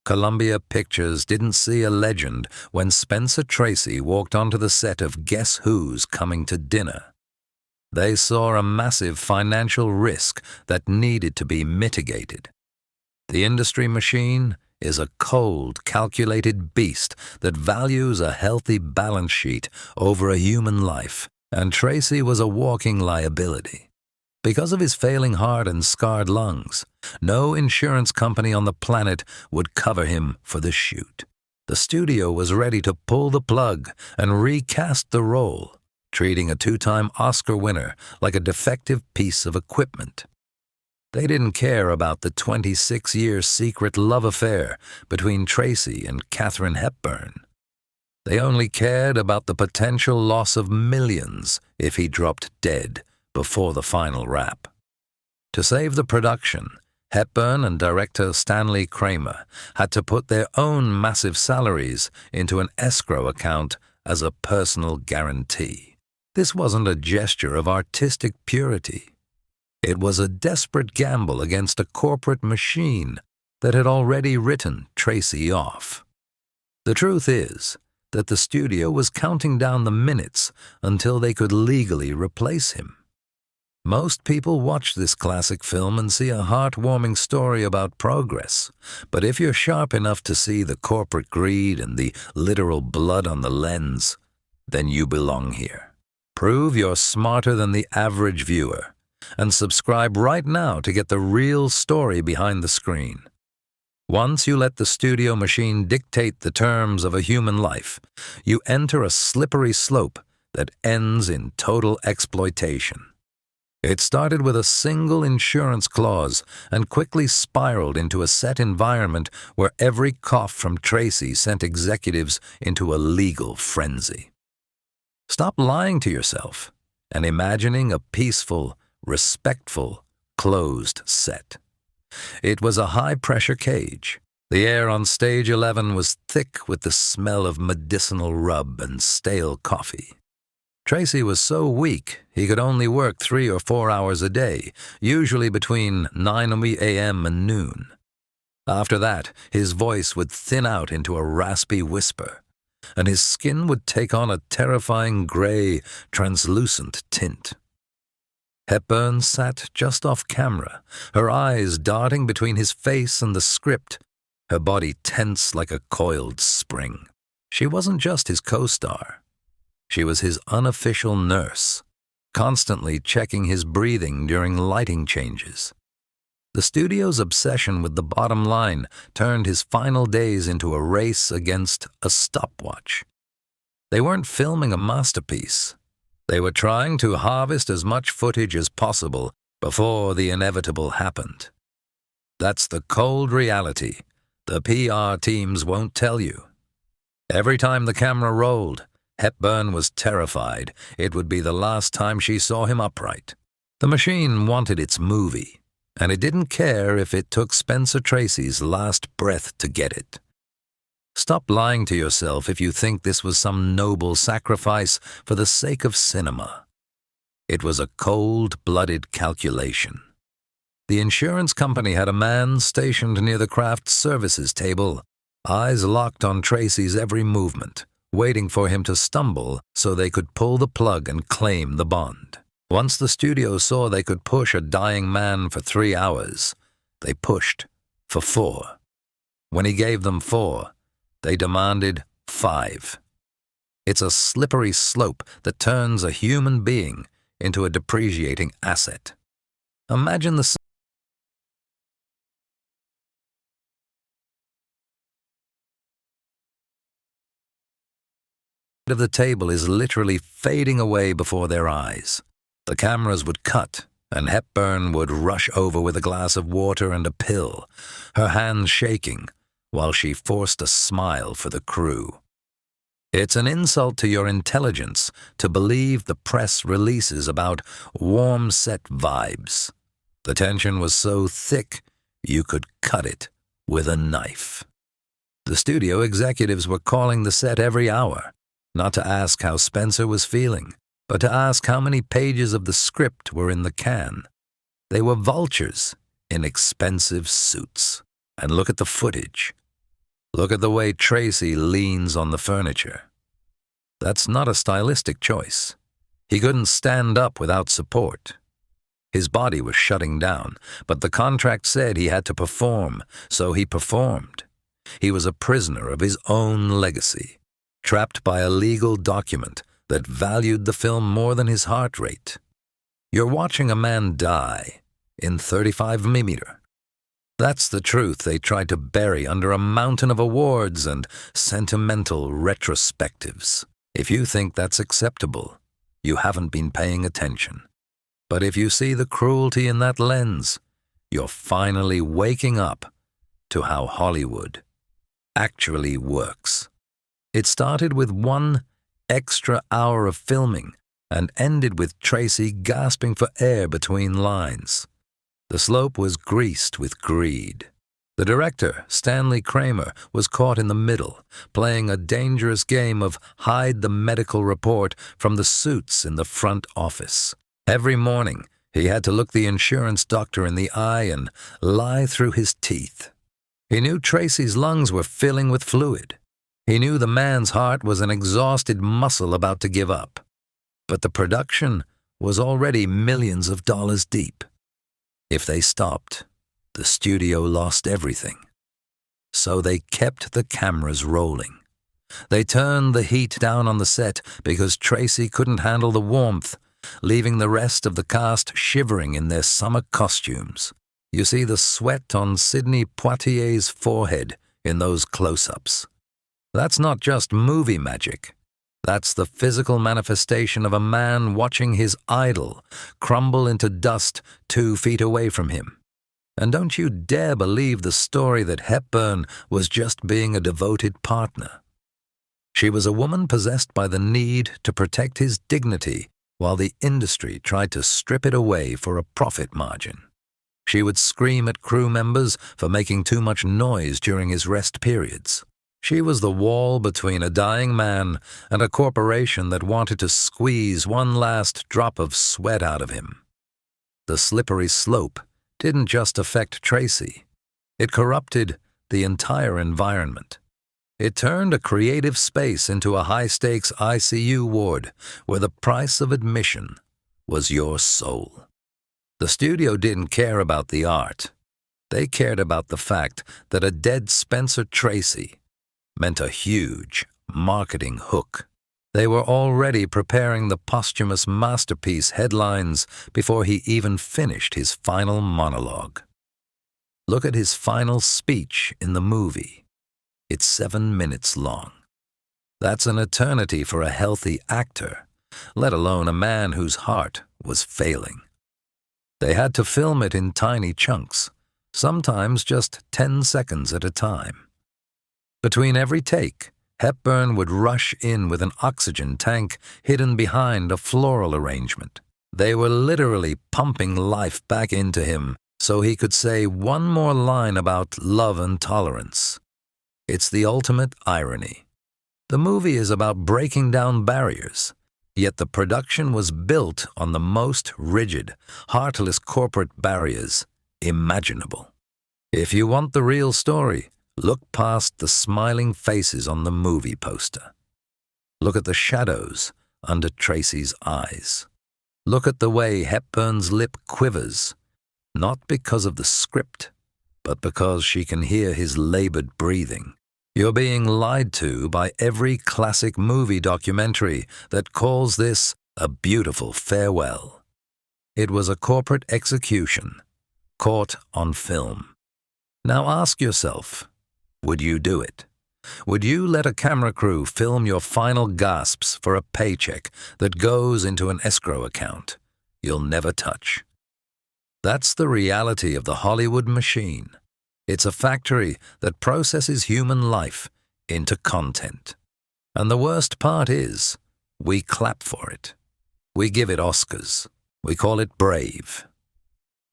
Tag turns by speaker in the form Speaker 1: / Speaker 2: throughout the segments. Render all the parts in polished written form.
Speaker 1: Columbia Pictures didn't see a legend when Spencer Tracy walked onto the set of Guess Who's Coming to Dinner. They saw a massive financial risk that needed to be mitigated. The industry machine is a cold, calculated beast that values a healthy balance sheet over a human life, and Tracy was a walking liability. Because of his failing heart and scarred lungs, no insurance company on the planet would cover him for the shoot. The studio was ready to pull the plug and recast the role, treating a two-time Oscar winner like a defective piece of equipment. They didn't care about the 26-year secret love affair between Tracy and Katharine Hepburn. They only cared about the potential loss of millions if he dropped dead before the final wrap. To save the production, Hepburn and director Stanley Kramer had to put their own massive salaries into an escrow account as a personal guarantee. This wasn't a gesture of artistic purity. It was a desperate gamble against a corporate machine that had already written Tracy off. The truth is that the studio was counting down the minutes until they could legally replace him. Most people watch this classic film and see a heartwarming story about progress, but if you're sharp enough to see the corporate greed and the literal blood on the lens, then you belong here. Prove you're smarter than the average viewer, and subscribe right now to get the real story behind the screen. Once you let the studio machine dictate the terms of a human life, you enter a slippery slope that ends in total exploitation. It started with a single insurance clause and quickly spiraled into a set environment where every cough from Tracy sent executives into a legal frenzy. Stop lying to yourself and imagining a peaceful, respectful, closed set. It was a high-pressure cage. The air on stage 11 was thick with the smell of medicinal rub and stale coffee. Tracy was so weak he could only work 3 or 4 hours a day, usually between 9 a.m. and noon. After that, his voice would thin out into a raspy whisper, and his skin would take on a terrifying gray, translucent tint. Hepburn sat just off camera, her eyes darting between his face and the script, her body tense like a coiled spring. She wasn't just his co-star. She was his unofficial nurse, constantly checking his breathing during lighting changes. The studio's obsession with the bottom line turned his final days into a race against a stopwatch. They weren't filming a masterpiece. They were trying to harvest as much footage as possible before the inevitable happened. That's the cold reality the PR teams won't tell you. Every time the camera rolled, Hepburn was terrified it would be the last time she saw him upright. The machine wanted its movie, and it didn't care if it took Spencer Tracy's last breath to get it. Stop lying to yourself if you think this was some noble sacrifice for the sake of cinema. It was a cold-blooded calculation. The insurance company had a man stationed near the craft services table, eyes locked on Tracy's every movement, waiting for him to stumble so they could pull the plug and claim the bond. Once the studio saw they could push a dying man for 3 hours, they pushed for 4. When he gave them 4, they demanded 5. It's a slippery slope that turns a human being into a depreciating asset. Imagine the of the table is literally fading away before their eyes. The cameras would cut, and Hepburn would rush over with a glass of water and a pill, her hands shaking, while she forced a smile for the crew. It's an insult to your intelligence to believe the press releases about warm set vibes. The tension was so thick, you could cut it with a knife. The studio executives were calling the set every hour, not to ask how Spencer was feeling, but to ask how many pages of the script were in the can. They were vultures in expensive suits. And look at the footage. Look at the way Tracy leans on the furniture. That's not a stylistic choice. He couldn't stand up without support. His body was shutting down, but the contract said he had to perform, so he performed. He was a prisoner of his own legacy, trapped by a legal document that valued the film more than his heart rate. You're watching a man die in 35mm. That's the truth they tried to bury under a mountain of awards and sentimental retrospectives. If you think that's acceptable, you haven't been paying attention. But if you see the cruelty in that lens, you're finally waking up to how Hollywood actually works. It started with 1 extra hour of filming and ended with Tracy gasping for air between lines. The slope was greased with greed. The director, Stanley Kramer, was caught in the middle, playing a dangerous game of hide the medical report from the suits in the front office. Every morning, he had to look the insurance doctor in the eye and lie through his teeth. He knew Tracy's lungs were filling with fluid. He knew the man's heart was an exhausted muscle about to give up. But the production was already millions of dollars deep. If they stopped, the studio lost everything. So they kept the cameras rolling. They turned the heat down on the set because Tracy couldn't handle the warmth, leaving the rest of the cast shivering in their summer costumes. You see the sweat on Sidney Poitier's forehead in those close-ups. That's not just movie magic. That's the physical manifestation of a man watching his idol crumble into dust 2 feet away from him. And don't you dare believe the story that Hepburn was just being a devoted partner. She was a woman possessed by the need to protect his dignity while the industry tried to strip it away for a profit margin. She would scream at crew members for making too much noise during his rest periods. She was the wall between a dying man and a corporation that wanted to squeeze one last drop of sweat out of him. The slippery slope didn't just affect Tracy. It corrupted the entire environment. It turned a creative space into a high-stakes ICU ward where the price of admission was your soul. The studio didn't care about the art. They cared about the fact that a dead Spencer Tracy meant a huge marketing hook. They were already preparing the posthumous masterpiece headlines before he even finished his final monologue. Look at his final speech in the movie. It's 7 minutes long. That's an eternity for a healthy actor, let alone a man whose heart was failing. They had to film it in tiny chunks, sometimes just 10 seconds at a time. Between every take, Hepburn would rush in with an oxygen tank hidden behind a floral arrangement. They were literally pumping life back into him so he could say one more line about love and tolerance. It's the ultimate irony. The movie is about breaking down barriers, yet the production was built on the most rigid, heartless corporate barriers imaginable. If you want the real story, look past the smiling faces on the movie poster. Look at the shadows under Tracy's eyes. Look at the way Hepburn's lip quivers, not because of the script, but because she can hear his labored breathing. You're being lied to by every classic movie documentary that calls this a beautiful farewell. It was a corporate execution, caught on film. Now ask yourself, would you do it? Would you let a camera crew film your final gasps for a paycheck that goes into an escrow account you'll never touch? That's the reality of the Hollywood machine. It's a factory that processes human life into content. And the worst part is, we clap for it. We give it Oscars. We call it brave.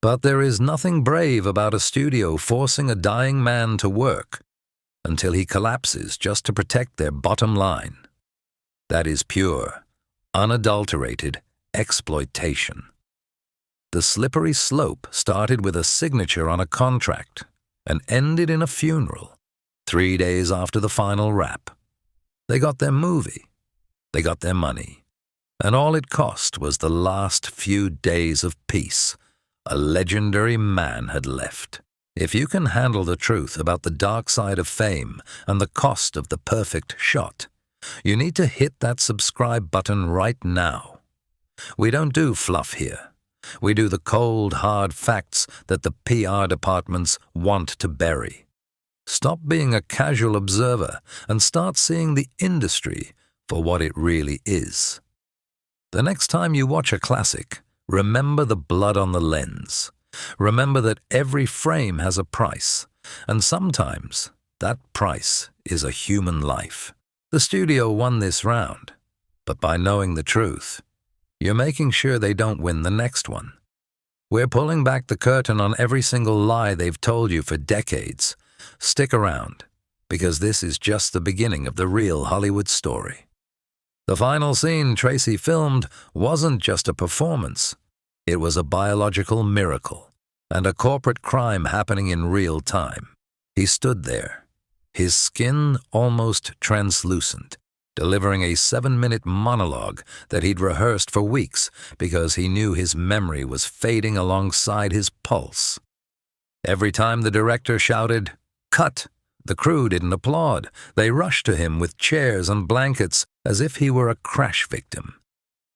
Speaker 1: But there is nothing brave about a studio forcing a dying man to work until he collapses just to protect their bottom line. That is pure, unadulterated exploitation. The slippery slope started with a signature on a contract and ended in a funeral. 3 days after the final wrap. They got their movie. They got their money. And all it cost was the last few days of peace a legendary man had left. If you can handle the truth about the dark side of fame and the cost of the perfect shot, you need to hit that subscribe button right now. We don't do fluff here. We do the cold, hard facts that the PR departments want to bury. Stop being a casual observer and start seeing the industry for what it really is. The next time you watch a classic, remember the blood on the lens. Remember that every frame has a price, and sometimes that price is a human life. The studio won this round, but by knowing the truth, you're making sure they don't win the next one. We're pulling back the curtain on every single lie they've told you for decades. Stick around, because this is just the beginning of the real Hollywood story. The final scene Tracy filmed wasn't just a performance. It was a biological miracle and a corporate crime happening in real time. He stood there, his skin almost translucent, delivering a 7-minute monologue that he'd rehearsed for weeks because he knew his memory was fading alongside his pulse. Every time the director shouted, "Cut!" the crew didn't applaud. They rushed to him with chairs and blankets as if he were a crash victim.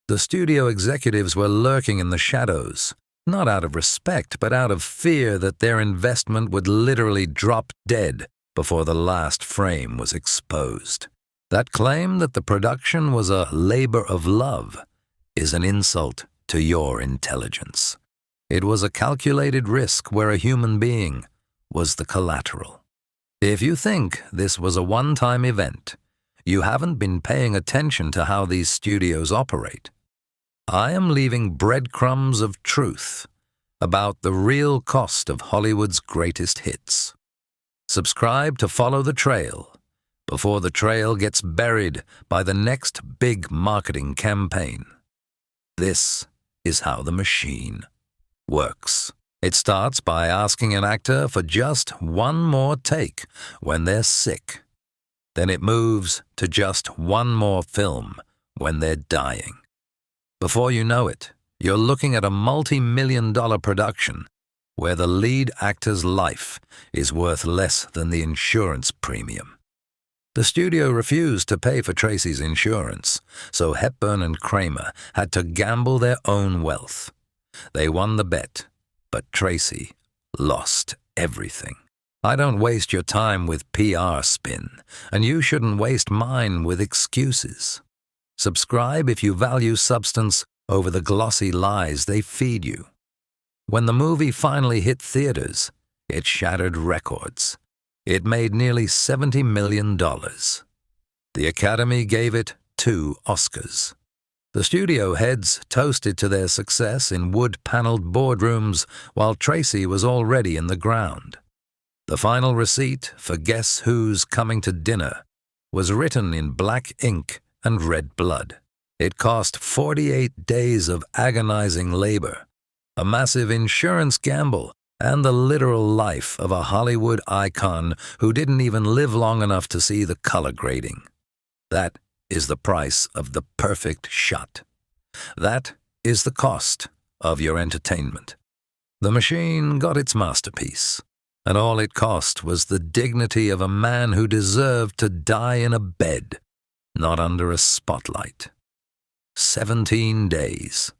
Speaker 1: The studio executives were lurking in the shadows, not out of respect, but out of fear that their investment would literally drop dead before the last frame was exposed. That claim that the production was a labor of love is an insult to your intelligence. It was a calculated risk where a human being was the collateral. If you think this was a one-time event, you haven't been paying attention to how these studios operate. I am leaving breadcrumbs of truth about the real cost of Hollywood's greatest hits. Subscribe to follow the trail before the trail gets buried by the next big marketing campaign. This is how the machine works. It starts by asking an actor for just one more take when they're sick. Then it moves to just one more film when they're dying. Before you know it, you're looking at a multi-million-dollar production where the lead actor's life is worth less than the insurance premium. The studio refused to pay for Tracy's insurance, so Hepburn and Kramer had to gamble their own wealth. They won the bet, but Tracy lost everything. I don't waste your time with PR spin, and you shouldn't waste mine with excuses. Subscribe if you value substance over the glossy lies they feed you. When the movie finally hit theaters, it shattered records. It made nearly $70 million. The Academy gave it 2 Oscars. The studio heads toasted to their success in wood-paneled boardrooms while Tracy was already in the ground. The final receipt for Guess Who's Coming to Dinner was written in black ink and red blood. It cost 48 days of agonizing labor, a massive insurance gamble, and the literal life of a Hollywood icon who didn't even live long enough to see the color grading. That is the price of the perfect shot. That is the cost of your entertainment. The machine got its masterpiece, and all it cost was the dignity of a man who deserved to die in a bed, not under a spotlight. 17 days.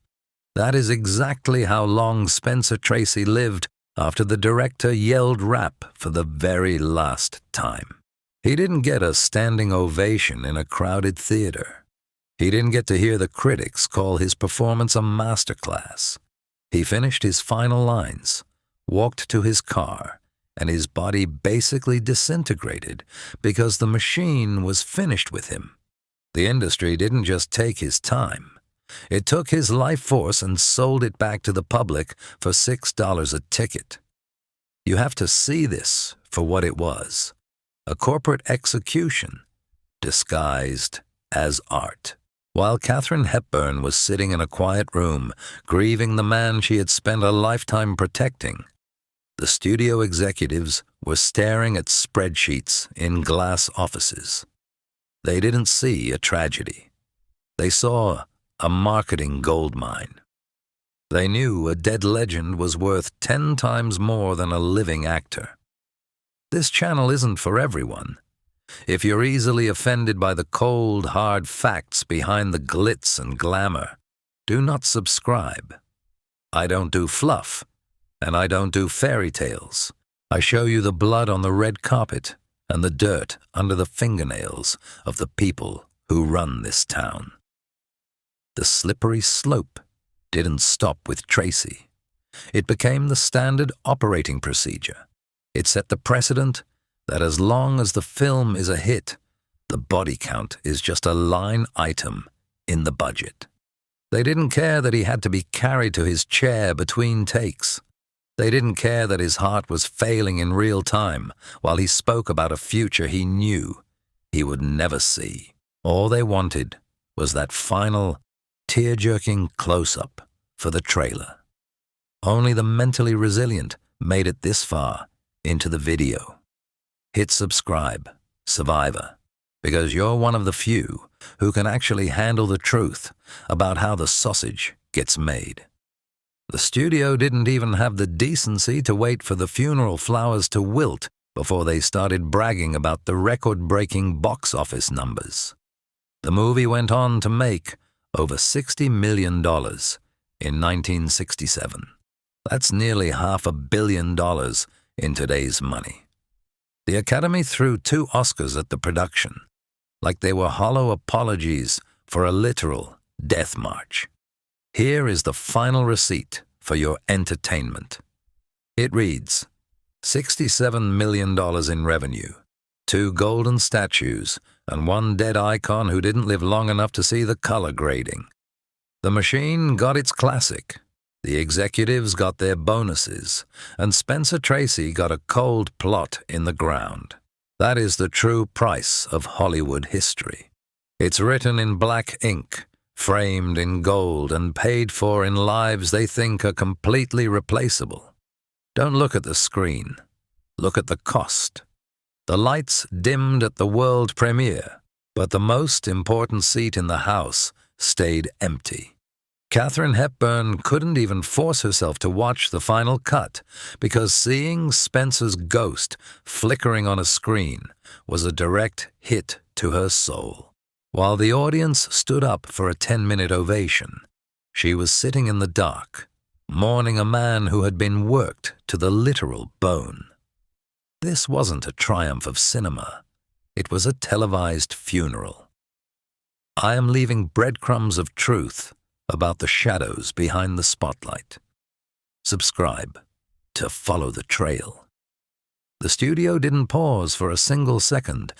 Speaker 1: That is exactly how long Spencer Tracy lived after the director yelled rap for the very last time. He didn't get a standing ovation in a crowded theater. He didn't get to hear the critics call his performance a masterclass. He finished his final lines, walked to his car, and his body basically disintegrated because the machine was finished with him. The industry didn't just take his time. It took his life force and sold it back to the public for $6 a ticket. You have to see this for what it was. A corporate execution disguised as art. While Katharine Hepburn was sitting in a quiet room, grieving the man she had spent a lifetime protecting, The studio executives were staring at spreadsheets in glass offices. They didn't see a tragedy. They saw a marketing goldmine. They knew a dead legend was worth 10 times more than a living actor. This channel isn't for everyone. If you're easily offended by the cold, hard facts behind the glitz and glamour, do not subscribe. I don't do fluff, and I don't do fairy tales. I show you the blood on the red carpet and the dirt under the fingernails of the people who run this town. The slippery slope didn't stop with Tracy. It became the standard operating procedure. It set the precedent that as long as the film is a hit, the body count is just a line item in the budget. They didn't care that he had to be carried to his chair between takes. They didn't care that his heart was failing in real time while he spoke about a future he knew he would never see. All they wanted was that final, tear-jerking close-up for the trailer. Only the mentally resilient made it this far into the video. Hit subscribe, survivor, because you're one of the few who can actually handle the truth about how the sausage gets made. The studio didn't even have the decency to wait for the funeral flowers to wilt before they started bragging about the record-breaking box office numbers. The movie went on to make over $60 million in 1967. That's nearly $500 million in today's money. The Academy threw 2 Oscars at the production, like they were hollow apologies for a literal death march. Here is the final receipt for your entertainment. It reads, $67 million in revenue, 2 golden statues, and 1 dead icon who didn't live long enough to see the color grading. The machine got its classic. The executives got their bonuses, and Spencer Tracy got a cold plot in the ground. That is the true price of Hollywood history. It's written in black ink, framed in gold, and paid for in lives they think are completely replaceable. Don't look at the screen. Look at the cost. The lights dimmed at the world premiere, but the most important seat in the house stayed empty. Katharine Hepburn couldn't even force herself to watch the final cut because seeing Spencer's ghost flickering on a screen was a direct hit to her soul. While the audience stood up for a 10-minute ovation, she was sitting in the dark, mourning a man who had been worked to the literal bone. This wasn't a triumph of cinema. It was a televised funeral. I am leaving breadcrumbs of truth about the shadows behind the spotlight. Subscribe to follow the trail. The studio didn't pause for a single second